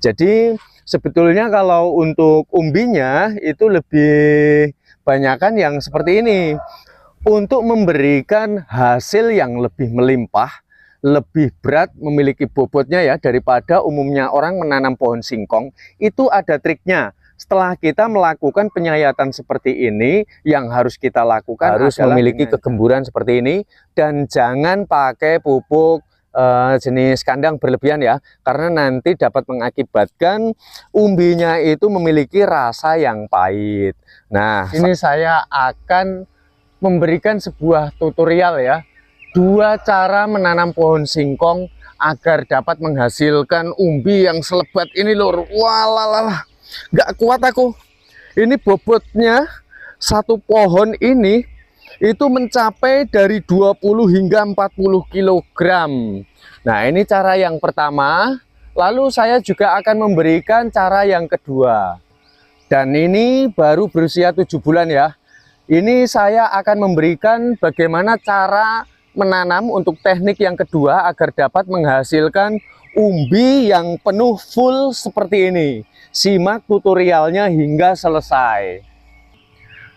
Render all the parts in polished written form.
Jadi sebetulnya kalau untuk umbinya itu lebih banyakan yang seperti ini. Untuk memberikan hasil yang lebih melimpah, lebih berat, memiliki bobotnya ya daripada umumnya orang menanam pohon singkong, itu ada triknya. Setelah kita melakukan penyayatan seperti ini, yang harus kita lakukan harus memiliki kegemburan seperti ini, dan jangan pakai pupuk jenis kandang berlebihan ya, karena nanti dapat mengakibatkan umbinya itu memiliki rasa yang pahit. Nah, ini saya akan memberikan sebuah tutorial ya, 2 cara menanam pohon singkong agar dapat menghasilkan umbi yang selebat ini lur. Walalah, nggak kuat aku. Ini bobotnya satu pohon ini itu mencapai dari 20 hingga 40 kg. Nah, ini cara yang pertama. Lalu saya juga akan memberikan cara yang kedua. Dan ini baru berusia 7 bulan ya. Ini saya akan memberikan bagaimana cara menanam untuk teknik yang kedua agar dapat menghasilkan umbi yang penuh full seperti ini. Simak tutorialnya hingga selesai.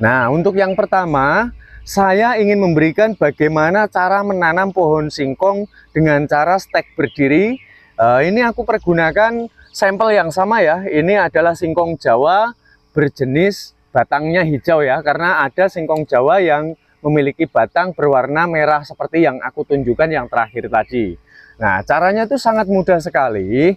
Nah, untuk yang pertama, saya ingin memberikan bagaimana cara menanam pohon singkong dengan cara stek berdiri. Ini aku pergunakan sampel yang sama ya. Ini adalah singkong Jawa berjenis batangnya hijau ya, karena ada singkong Jawa yang memiliki batang berwarna merah seperti yang aku tunjukkan yang terakhir tadi. Nah, caranya itu sangat mudah sekali.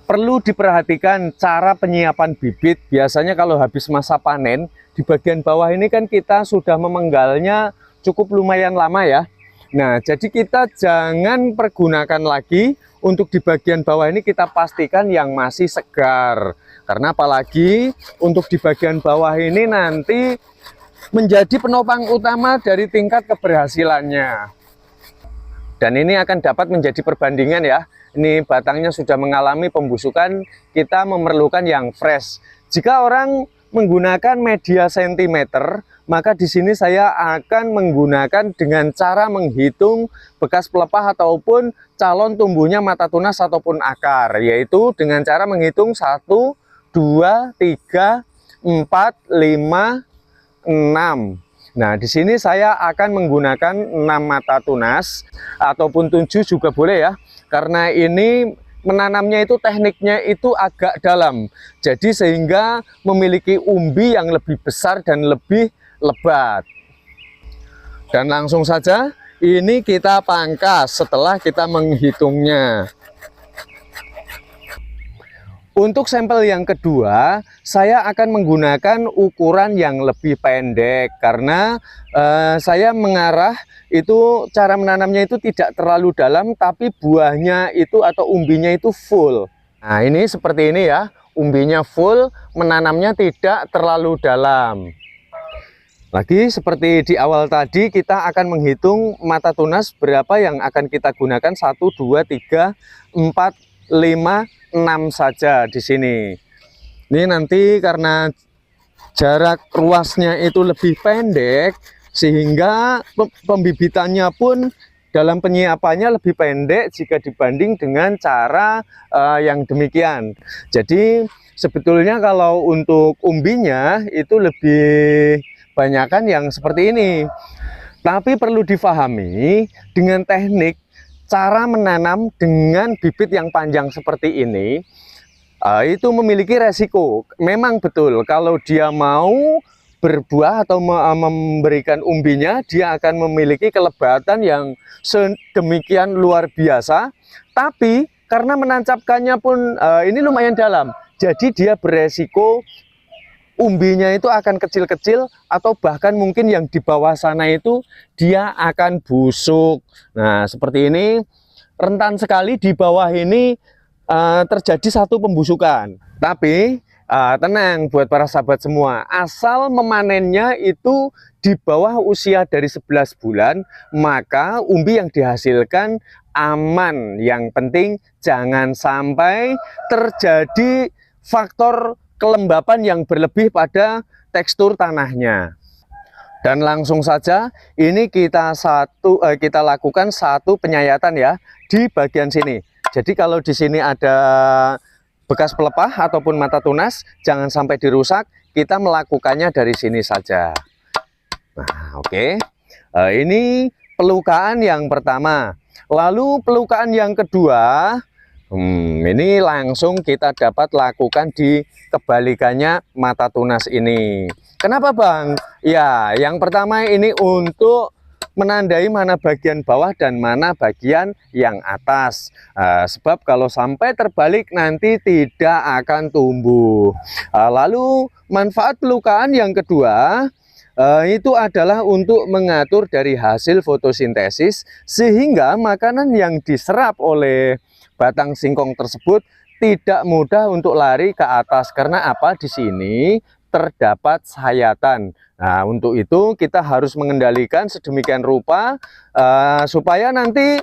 Perlu diperhatikan cara penyiapan bibit. Biasanya kalau habis masa panen, di bagian bawah ini kan kita sudah memenggalnya cukup lumayan lama ya. Nah, jadi kita jangan pergunakan lagi. Untuk di bagian bawah ini kita pastikan yang masih segar. Karena apalagi untuk di bagian bawah ini nanti menjadi penopang utama dari tingkat keberhasilannya. Dan ini akan dapat menjadi perbandingan ya. Ini batangnya sudah mengalami pembusukan, kita memerlukan yang fresh. Jika orang menggunakan media sentimeter, maka di sini saya akan menggunakan dengan cara menghitung bekas pelepah ataupun calon tumbuhnya mata tunas ataupun akar, yaitu dengan cara menghitung 1, 2, 3, 4, 5, 6. Nah, di sini saya akan menggunakan 6 mata tunas ataupun 7 juga boleh ya. Karena ini menanamnya itu tekniknya itu agak dalam. Jadi sehingga memiliki umbi yang lebih besar dan lebih lebat. Dan langsung saja ini kita pangkas setelah kita menghitungnya. Untuk sampel yang kedua, saya akan menggunakan ukuran yang lebih pendek karena saya mengarah itu cara menanamnya itu tidak terlalu dalam, tapi buahnya itu atau umbinya itu full. Nah, ini seperti ini ya, umbinya full, menanamnya tidak terlalu dalam. Lagi seperti di awal tadi, kita akan menghitung mata tunas berapa yang akan kita gunakan, 1, 2, 3, 4, 5, 6 saja di sini. Ini nanti karena jarak ruasnya itu lebih pendek, sehingga pembibitannya pun dalam penyiapannya lebih pendek jika dibanding dengan cara yang demikian. Jadi sebetulnya kalau untuk umbinya itu lebih banyakan yang seperti ini. Tapi perlu difahami dengan teknik cara menanam dengan bibit yang panjang seperti ini, itu memiliki resiko. Memang betul kalau dia mau berbuah atau memberikan umbinya, dia akan memiliki kelebatan yang sedemikian luar biasa. Tapi karena menancapkannya pun ini lumayan dalam, jadi dia beresiko umbinya itu akan kecil-kecil atau bahkan mungkin yang di bawah sana itu dia akan busuk. Nah, seperti ini rentan sekali di bawah ini terjadi satu pembusukan. Tapi tenang buat para sahabat semua, asal memanennya itu di bawah usia dari 11 bulan, maka umbi yang dihasilkan aman. Yang penting jangan sampai terjadi faktor kelembapan yang berlebih pada tekstur tanahnya. Dan langsung saja ini kita lakukan satu penyayatan ya di bagian sini. Jadi kalau di sini ada bekas pelepah ataupun mata tunas, jangan sampai dirusak. Kita melakukannya dari sini saja. Nah, oke. Ini pelukaan yang pertama. Lalu pelukaan yang kedua, ini langsung kita dapat lakukan di kebalikannya mata tunas ini. Kenapa Bang? Ya, yang pertama ini untuk menandai mana bagian bawah dan mana bagian yang atas. Sebab kalau sampai terbalik nanti tidak akan tumbuh. Lalu manfaat pelukaan yang kedua itu adalah untuk mengatur dari hasil fotosintesis sehingga makanan yang diserap oleh batang singkong tersebut tidak mudah untuk lari ke atas. Karena apa? Di sini terdapat sayatan. Nah, untuk itu kita harus mengendalikan sedemikian rupa supaya nanti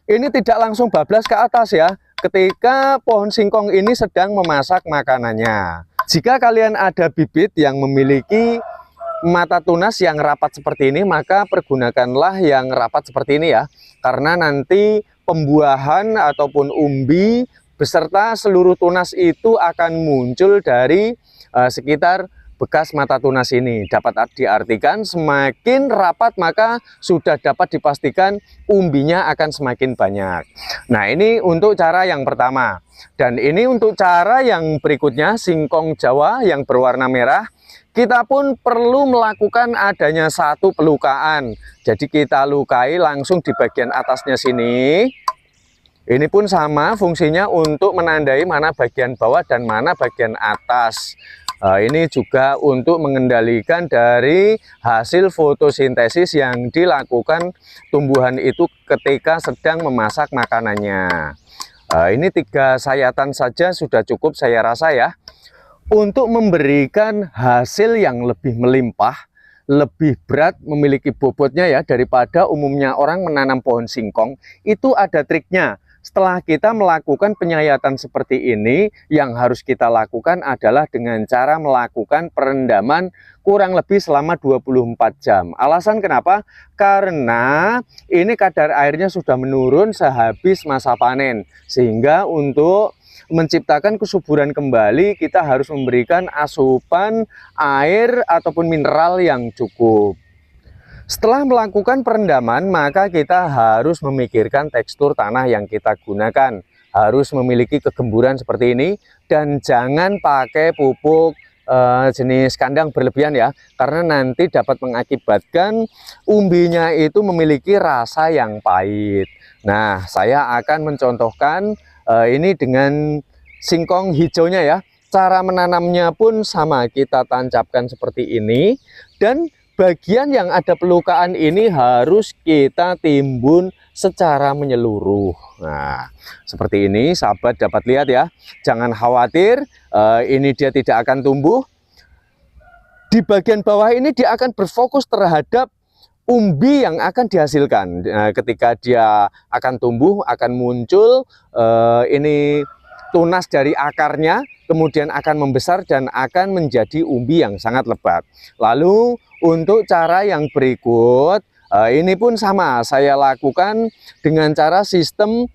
ini tidak langsung bablas ke atas ya, ketika pohon singkong ini sedang memasak makanannya. Jika kalian ada bibit yang memiliki mata tunas yang rapat seperti ini, maka pergunakanlah yang rapat seperti ini ya, karena nanti pembuahan ataupun umbi beserta seluruh tunas itu akan muncul dari sekitar bekas mata tunas ini. Dapat diartikan semakin rapat maka sudah dapat dipastikan umbinya akan semakin banyak. Nah, ini untuk cara yang pertama. Dan ini untuk cara yang berikutnya, singkong Jawa yang berwarna merah. Kita pun perlu melakukan adanya satu pelukaan. Jadi kita lukai langsung di bagian atasnya sini. Ini pun sama fungsinya untuk menandai mana bagian bawah dan mana bagian atas. Ini juga untuk mengendalikan dari hasil fotosintesis yang dilakukan tumbuhan itu ketika sedang memasak makanannya. Ini 3 sayatan saja sudah cukup saya rasa ya, untuk memberikan hasil yang lebih melimpah, lebih berat, memiliki bobotnya ya, daripada umumnya orang menanam pohon singkong. Itu ada triknya. Setelah kita melakukan penyayatan seperti ini, yang harus kita lakukan adalah dengan cara melakukan perendaman kurang lebih selama 24 jam. Alasan kenapa? Karena ini kadar airnya sudah menurun sehabis masa panen. Sehingga untuk menciptakan kesuburan kembali, kita harus memberikan asupan air ataupun mineral yang cukup. Setelah melakukan perendaman, maka kita harus memikirkan tekstur tanah yang kita gunakan. Harus memiliki kegemburan seperti ini, dan jangan pakai pupuk jenis kandang berlebihan ya, karena nanti dapat mengakibatkan umbinya itu memiliki rasa yang pahit. Nah, saya akan mencontohkan ini dengan singkong hijaunya ya. Cara menanamnya pun sama, kita tancapkan seperti ini, dan bagian yang ada pelukaan ini harus kita timbun secara menyeluruh. Nah, seperti ini sahabat dapat lihat ya. Jangan khawatir, ini dia tidak akan tumbuh. Di bagian bawah ini dia akan berfokus terhadap umbi yang akan dihasilkan. Ketika dia akan tumbuh, akan muncul ini tunas dari akarnya, kemudian akan membesar dan akan menjadi umbi yang sangat lebat. Lalu untuk cara yang berikut, ini pun sama, saya lakukan dengan cara sistem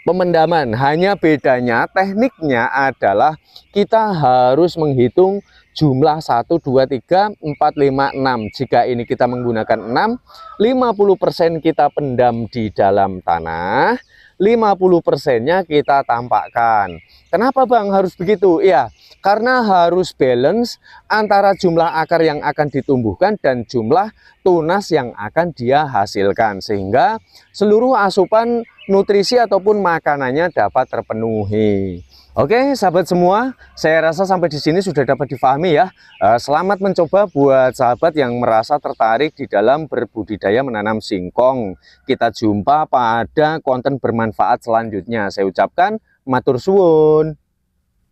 pemendaman. Hanya bedanya tekniknya adalah kita harus menghitung jumlah 1, 2, 3, 4, 5, 6. Jika ini kita menggunakan 6, 50% kita pendam di dalam tanah, 50%-nya kita tampakkan. Kenapa Bang harus begitu? Ya, karena harus balance antara jumlah akar yang akan ditumbuhkan dan jumlah tunas yang akan dia hasilkan, sehingga seluruh asupan nutrisi ataupun makanannya dapat terpenuhi. Oke sahabat semua, saya rasa sampai di sini sudah dapat difahami ya. Selamat mencoba buat sahabat yang merasa tertarik di dalam berbudidaya menanam singkong. Kita jumpa pada konten bermanfaat selanjutnya. Saya ucapkan matur suwun.